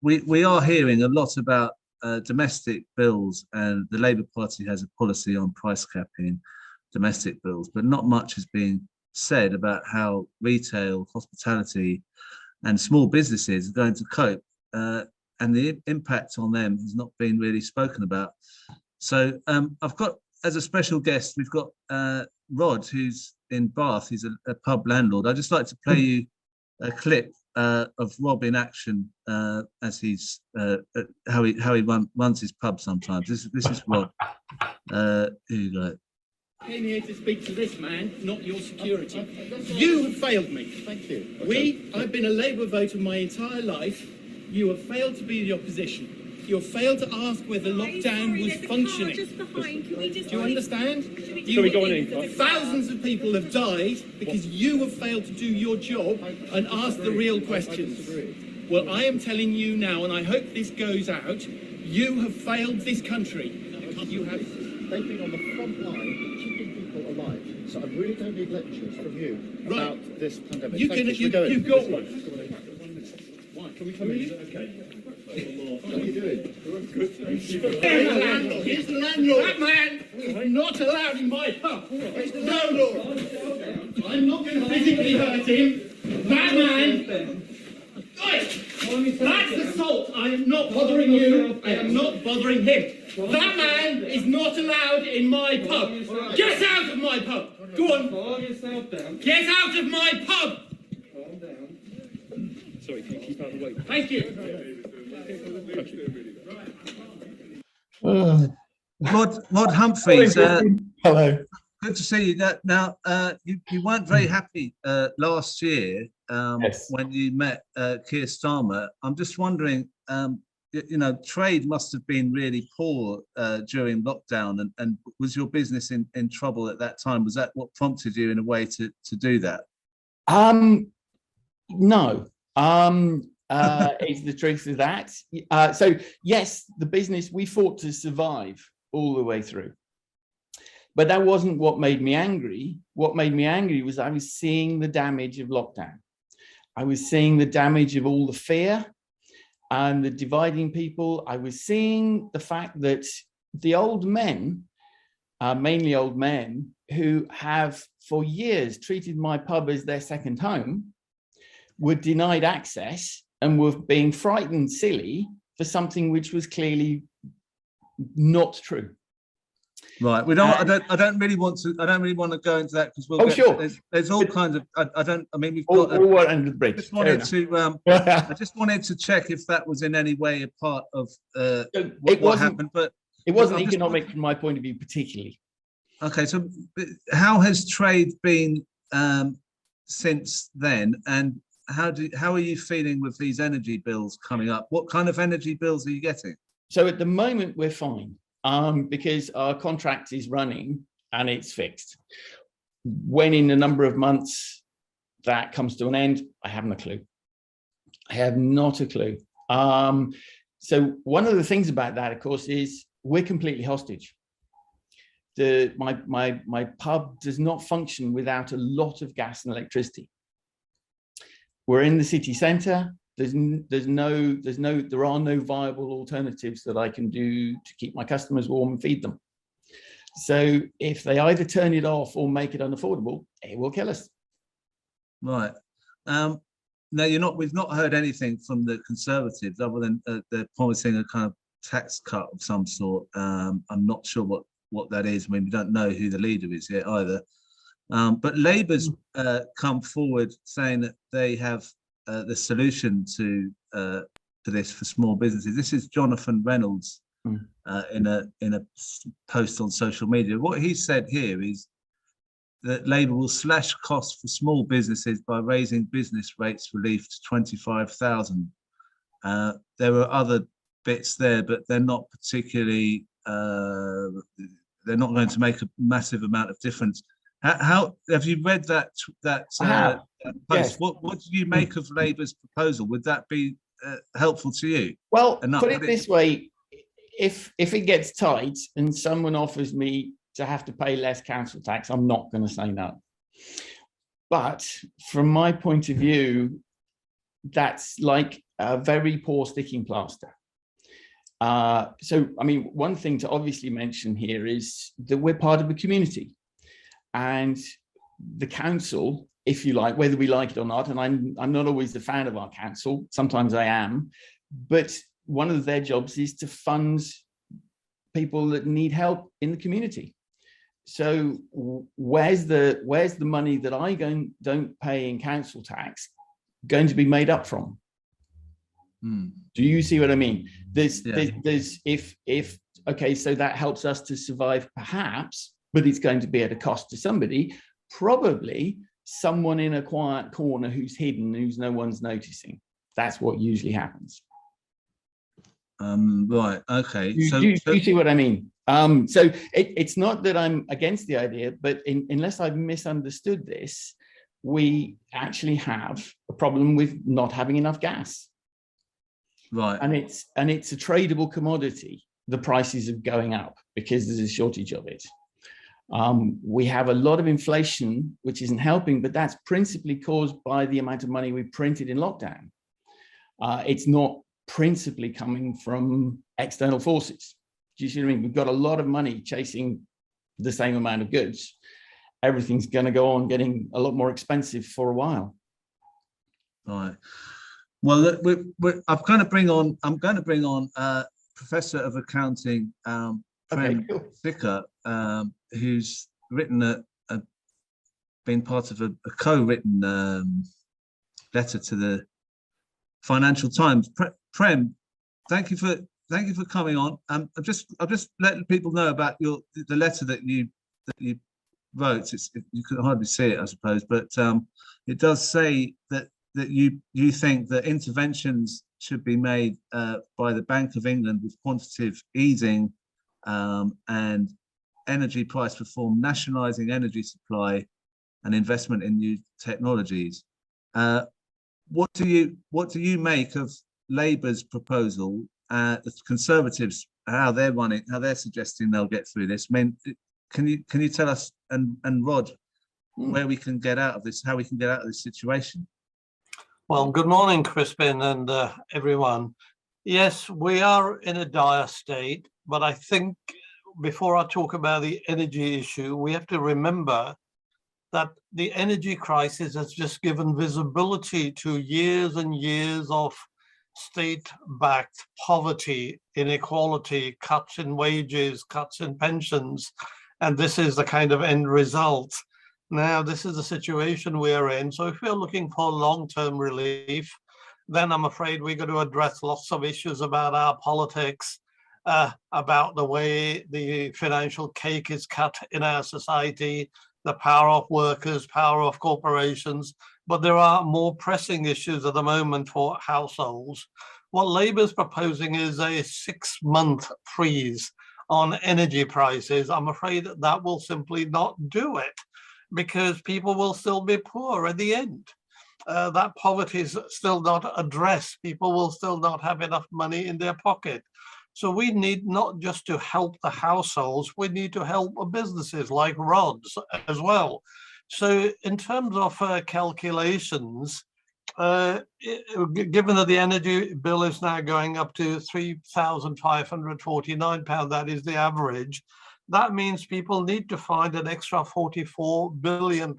we are hearing a lot about domestic bills, and the Labour Party has a policy on price capping domestic bills, but not much is being said about how retail, hospitality, and small businesses are going to cope, and the impact on them has not been really spoken about. So I've got, as a special guest, we've got Rod, who's in Bath. He's a pub landlord. I'd just like to play you a clip of Rob in action as he's how he runs his pub sometimes. This is Rob. Here you go. I came here to speak to this man, not your security. You have failed me. Thank you. Okay. I've been a Labour voter my entire life. You have failed to be the opposition. You have failed to ask whether lockdown was functioning. Do you understand? Thousands of people have died because you have failed to do your job and ask the real questions. Well, I am telling you now, and I hope this goes out, you have failed this country. You have. They've been on the front line keeping people alive. So I really don't need lectures from you about this pandemic. You've got one. Why? Can we come in? Okay. What are you doing? Here's the landlord. That man is not allowed in my pub. He's the landlord. I'm not going to physically hurt him. That man. That's assault. I am not bothering you. I am not bothering him. That man is not allowed in my pub. Get out of my pub. Go on. Calm yourself down. Get out of my pub. Calm down. Sorry, can you keep out of the way? Thank you. Rod Humphris. Hello. Good to see you. Now, you weren't very happy last year Yes. when you met Keir Starmer. I'm just wondering, trade must have been really poor during lockdown, and was your business in trouble at that time? Was that what prompted you in a way to do that? No. Is the truth of that. So yes, the business, we fought to survive all the way through. But that wasn't what made me angry. What made me angry was I was seeing the damage of lockdown. I was seeing the damage of all the fear and the dividing people. I was seeing the fact that the old men, mainly old men, who have for years treated my pub as their second home, were denied access and were being frightened silly for something which was clearly not true. Right. We don't. I don't really want to go into that because we'll. Sure. There's all kinds of. I don't. I mean, we've all, got. All under the bridge. I just wanted to check if that was in any way a part of what happened, but it wasn't economic from my point of view, particularly. Okay. So, how has trade been since then, and how are you feeling with these energy bills coming up? What kind of energy bills are you getting? So at the moment we're fine. Because our contract is running and it's fixed. When in a number of months that comes to an end, I haven't a clue. I have not a clue. So one of the things about that, of course, is we're completely hostage. My pub does not function without a lot of gas and electricity. We're in the city centre. There are no viable alternatives that I can do to keep my customers warm and feed them. So if they either turn it off or make it unaffordable, it will kill us. Right. No, we've not heard anything from the Conservatives other than they're promising a kind of tax cut of some sort. I'm not sure what that is. I mean, we don't know who the leader is yet either. But Labour's come forward saying that they have the solution to this for small businesses. This is Jonathan Reynolds in a post on social media. What he said here is that Labour will slash costs for small businesses by raising business rates relief to 25,000. There were other bits there, but they're not particularly. They're not going to make a massive amount of difference. How have you read that post? Yes. What do you make of Labour's proposal? Would that be helpful to you? Well, put it this way: if it gets tight and someone offers me to have to pay less council tax, I'm not going to say no. But from my point of view, that's like a very poor sticking plaster. So, I mean, one thing to obviously mention here is that we're part of a community, and the council, if you like, whether we like it or not, and I'm not always a fan of our council, sometimes I am, but one of their jobs is to fund people that need help in the community. So where's the money that I don't pay in council tax going to be made up from? Do you see what I mean? There's if okay, so that helps us to survive perhaps, but it's going to be at a cost to somebody, probably someone in a quiet corner who's hidden, who's no one's noticing. That's what usually happens. Right. Okay. Do you see what I mean? So it's not that I'm against the idea, but unless I've misunderstood this, we actually have a problem with not having enough gas. Right. And it's a tradable commodity. The prices are going up because there's a shortage of it. We have a lot of inflation, which isn't helping, but that's principally caused by the amount of money we printed in lockdown. It's not principally coming from external forces. Do you see what I mean? We've got a lot of money chasing the same amount of goods. Everything's going to go on getting a lot more expensive for a while. Right. Well, I'm going to bring on Professor of Accounting, Prem Sikka, who's written been part of a co-written letter to the Financial Times. Prem, thank you for coming on. I'll just let people know about the letter that you wrote. You could hardly see it, I suppose, but it does say that you think that interventions should be made by the Bank of England with quantitative easing and energy price reform, nationalising energy supply, and investment in new technologies. What do you make of Labour's proposal? The Conservatives, how they're suggesting they'll get through this. I mean, can you tell us and Rod where we can get out of this, how we can get out of this situation? Well, good morning, Crispin and everyone. Yes, we are in a dire state, but I think before I talk about the energy issue, we have to remember that the energy crisis has just given visibility to years and years of state-backed poverty, inequality, cuts in wages, cuts in pensions, and this is the kind of end result. Now, this is the situation we're in. So if we're looking for long-term relief, then I'm afraid we're going to address lots of issues about our politics, about the way the financial cake is cut in our society, the power of workers, power of corporations. But there are more pressing issues at the moment for households. What Labour's proposing is a 6-month freeze on energy prices. I'm afraid that will simply not do it, because people will still be poor at the end. That poverty is still not addressed. People will still not have enough money in their pocket. So we need not just to help the households, we need to help businesses like Rod's as well. So in terms of calculations, given that the energy bill is now going up to £3,549, that is the average, that means people need to find an extra £44 billion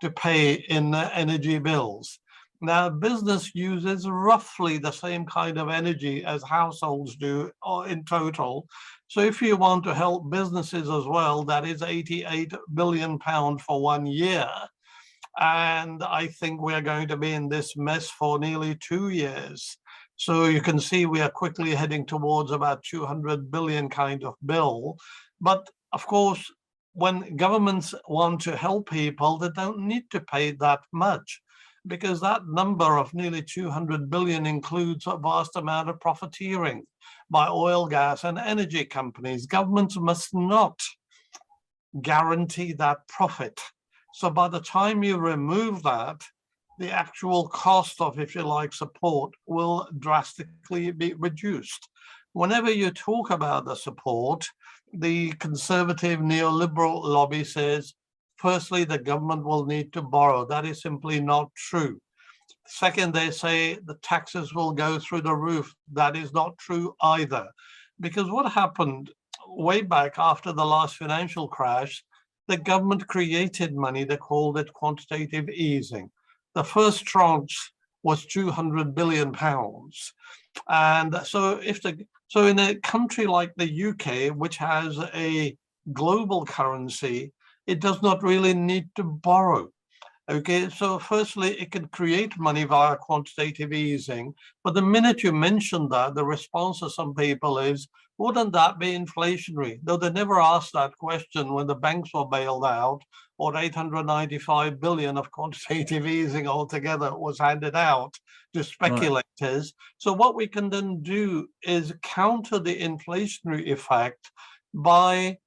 to pay in energy bills. Now, business uses roughly the same kind of energy as households do in total. So if you want to help businesses as well, that is £88 billion for 1 year. And I think we're going to be in this mess for nearly 2 years. So you can see we are quickly heading towards about 200 billion kind of bill. But of course, when governments want to help people, they don't need to pay that much, because that number of nearly 200 billion includes a vast amount of profiteering by oil, gas, and energy companies. Governments must not guarantee that profit. So by the time you remove that, the actual cost of, if you like, support will drastically be reduced. Whenever you talk about the support, the conservative neoliberal lobby says, firstly, the government will need to borrow. That is simply not true. Second, they say the taxes will go through the roof. That is not true either. Because what happened way back after the last financial crash, the government created money. They called it quantitative easing. The first tranche was 200 billion pounds. And so in a country like the UK, which has a global currency, it does not really need to borrow. Okay, so firstly, it can create money via quantitative easing. But the minute you mention that, the response of some people is, wouldn't that be inflationary? Though they never asked that question when the banks were bailed out, or 895 billion of quantitative easing altogether was handed out to speculators. Right. So what we can then do is counter the inflationary effect by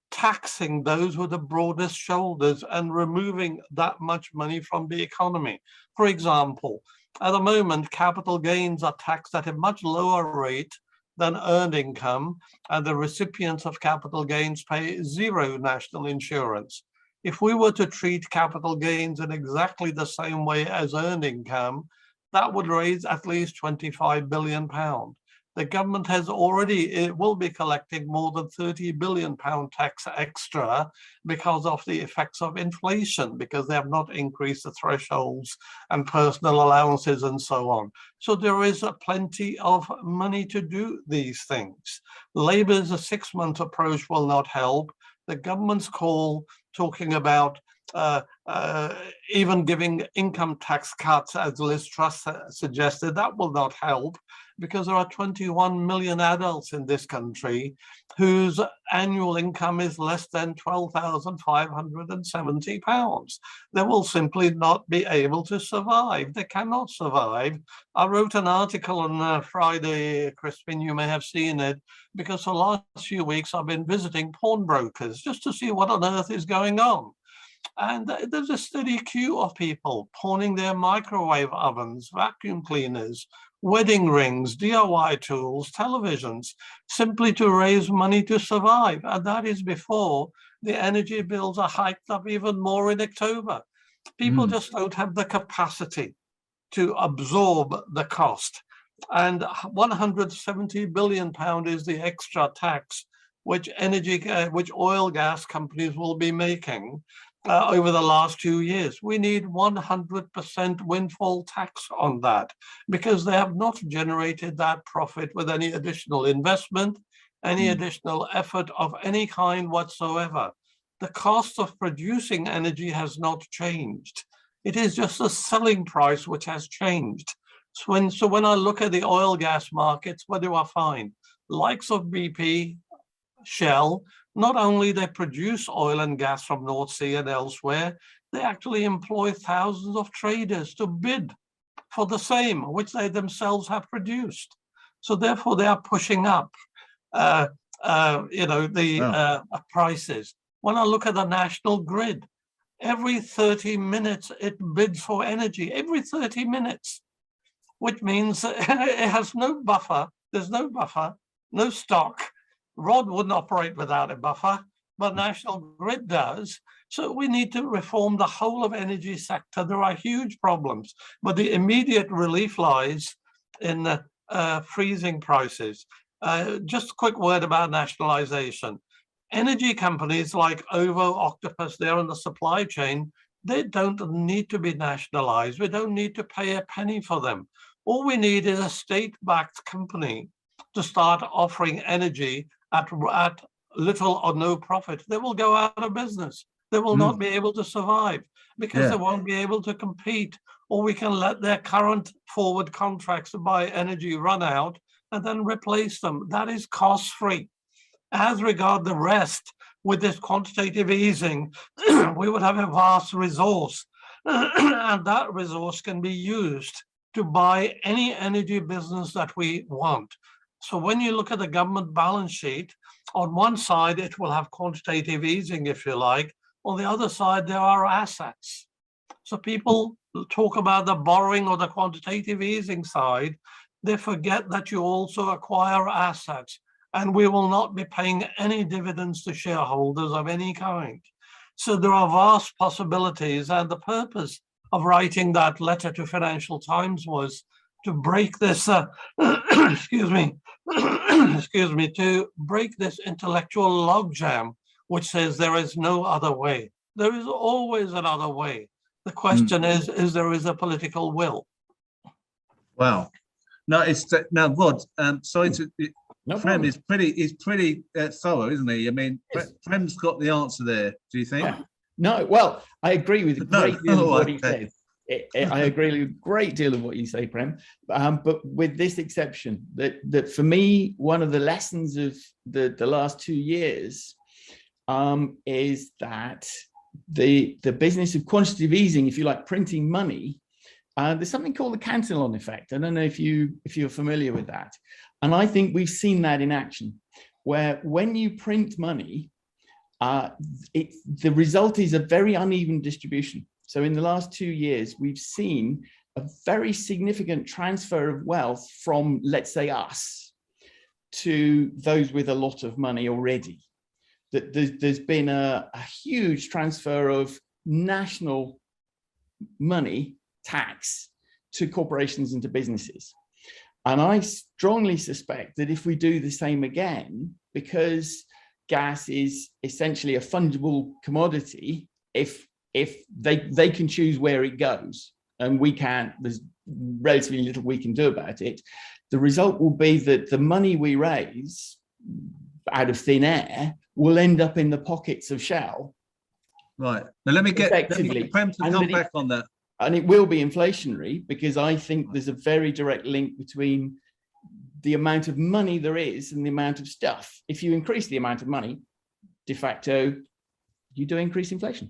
taxing those with the broadest shoulders and removing that much money from the economy. For example, at the moment, capital gains are taxed at a much lower rate than earned income, and the recipients of capital gains pay zero national insurance. If we were to treat capital gains in exactly the same way as earned income, that would raise at least 25 billion pounds. The government has already, it will be collecting more than 30 billion pound tax extra because of the effects of inflation, because they have not increased the thresholds and personal allowances and so on. So there is plenty of money to do these things. Labour's 6-month approach will not help. The government's call talking about even giving income tax cuts, as Liz Truss suggested, that will not help, because there are 21 million adults in this country whose annual income is less than £12,570. They will simply not be able to survive. They cannot survive. I wrote an article on Friday, Crispin, you may have seen it, because the last few weeks I've been visiting pawnbrokers just to see what on earth is going on. And there's a steady queue of people pawning their microwave ovens, vacuum cleaners, wedding rings, DIY tools, televisions, simply to raise money to survive. And that is before the energy bills are hiked up even more in October. People just don't have the capacity to absorb the cost. And £170 billion is the extra tax which oil gas companies will be making over the last 2 years. We need 100% windfall tax on that, because they have not generated that profit with any additional investment, any additional effort of any kind whatsoever. The cost of producing energy has not changed. It is just the selling price which has changed. So when I look at the oil gas markets, what do I find? Likes of BP, Shell, not only they produce oil and gas from North Sea and elsewhere, they actually employ thousands of traders to bid for the same, which they themselves have produced. So therefore, they are pushing up, prices. When I look at the national grid, every 30 minutes it bids for energy. Every 30 minutes, which means it has no buffer. There's no buffer, no stock. Rod wouldn't operate without a buffer, but National Grid does. So we need to reform the whole of energy sector. There are huge problems, but the immediate relief lies in freezing prices. Just a quick word about nationalization. Energy companies like OVO, Octopus, they're in the supply chain. They don't need to be nationalized. We don't need to pay a penny for them. All we need is a state-backed company to start offering energy at little or no profit. They will go out of business. They will not be able to survive because they won't be able to compete, or we can let their current forward contracts to buy energy run out and then replace them. That is cost-free. As regard the rest, with this quantitative easing, we would have a vast resource, and that resource can be used to buy any energy business that we want. So when you look at the government balance sheet, on one side, it will have quantitative easing, if you like. On the other side, there are assets. So people talk about the borrowing or the quantitative easing side. They forget that you also acquire assets, and we will not be paying any dividends to shareholders of any kind. So there are vast possibilities, and the purpose of writing that letter to Financial Times was to break this, excuse me, excuse me, to break this intellectual logjam, which says there is no other way. There is always another way. The question is there is a political will? Wow. No, it's now, Rod. Sorry to. No Prem problem. is pretty thorough, isn't he? I mean, Yes. Prem's got the answer there. Do you think? Yeah. No, well, I agree with a No. great deal of what he Okay. said. I agree with a great deal of what you say, Prem. But with this exception, that for me, one of the lessons of the last 2 years is that the business of quantitative easing, if you like, printing money, there's something called the Cantillon effect. I don't know if you're familiar with that. And I think we've seen that in action, where when you print money, the result is a very uneven distribution. So in the last 2 years, we've seen a very significant transfer of wealth from, let's say, us to those with a lot of money already. That there's been a huge transfer of national money tax to corporations and to businesses. And I strongly suspect that if we do the same again, because gas is essentially a fungible commodity, if they can choose where it goes and we can't, there's relatively little we can do about it, the result will be that the money we raise out of thin air will end up in the pockets of Shell. Right. Now let me get Prem to come back on that. And it will be inflationary, because I think there's a very direct link between the amount of money there is and the amount of stuff. If you increase the amount of money, de facto, you do increase inflation.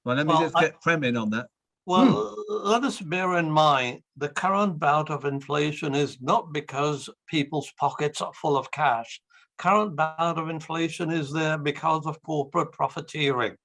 Well, let me just get Prem in on that. Well, let us bear in mind the current bout of inflation is not because people's pockets are full of cash. Current bout of inflation is there because of corporate profiteering.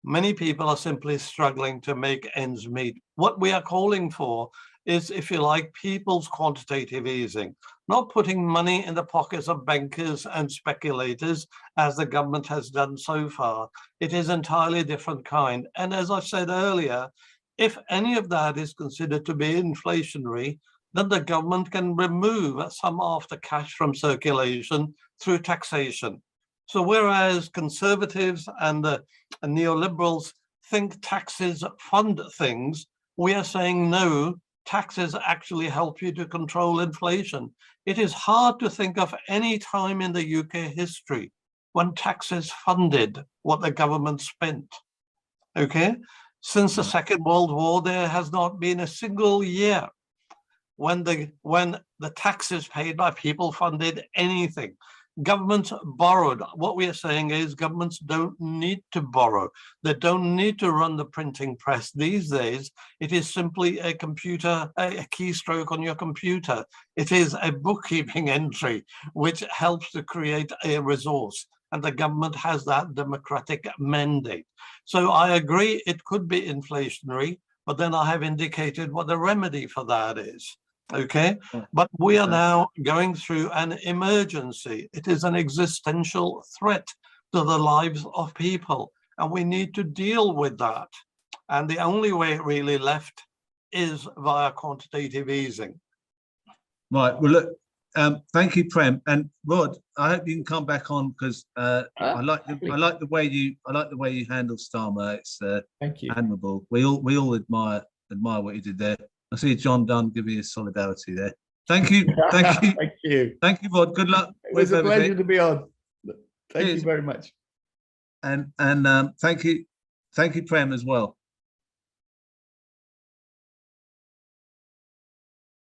Many people are simply struggling to make ends meet. What we are calling for is, if you like, people's quantitative easing, not putting money in the pockets of bankers and speculators, as the government has done so far. It is entirely different kind. And as I said earlier, if any of that is considered to be inflationary, then the government can remove some of the cash from circulation through taxation. So whereas conservatives and the neoliberals think taxes fund things, we are saying no, taxes actually help you to control inflation. It is hard to think of any time in the UK history when taxes funded what the government spent. Okay? Since the Second World War, there has not been a single year when the taxes paid by people funded anything. Governments borrowed. What we are saying is governments don't need to borrow. They don't need to run the printing press these days. It is simply a computer, a keystroke on your computer. It is a bookkeeping entry which helps to create a resource. And the government has that democratic mandate. So I agree it could be inflationary, but then I have indicated what the remedy for that is. Okay, but we are now going through an emergency. It is an existential threat to the lives of people, and we need to deal with that. And the only way really left is via quantitative easing. Right. Well, look. Thank you, Prem and Rod. I hope you can come back on, because I like the way you handle Starmer. It's Thank you. admirable. We all admire what you did there. I see John Dunn giving you solidarity there. Thank you. Thank you. Thank you. Thank you, Rod. Good luck. It was a everything. pleasure to be on. Thank Cheers. you very much. And thank you, Prem, as well.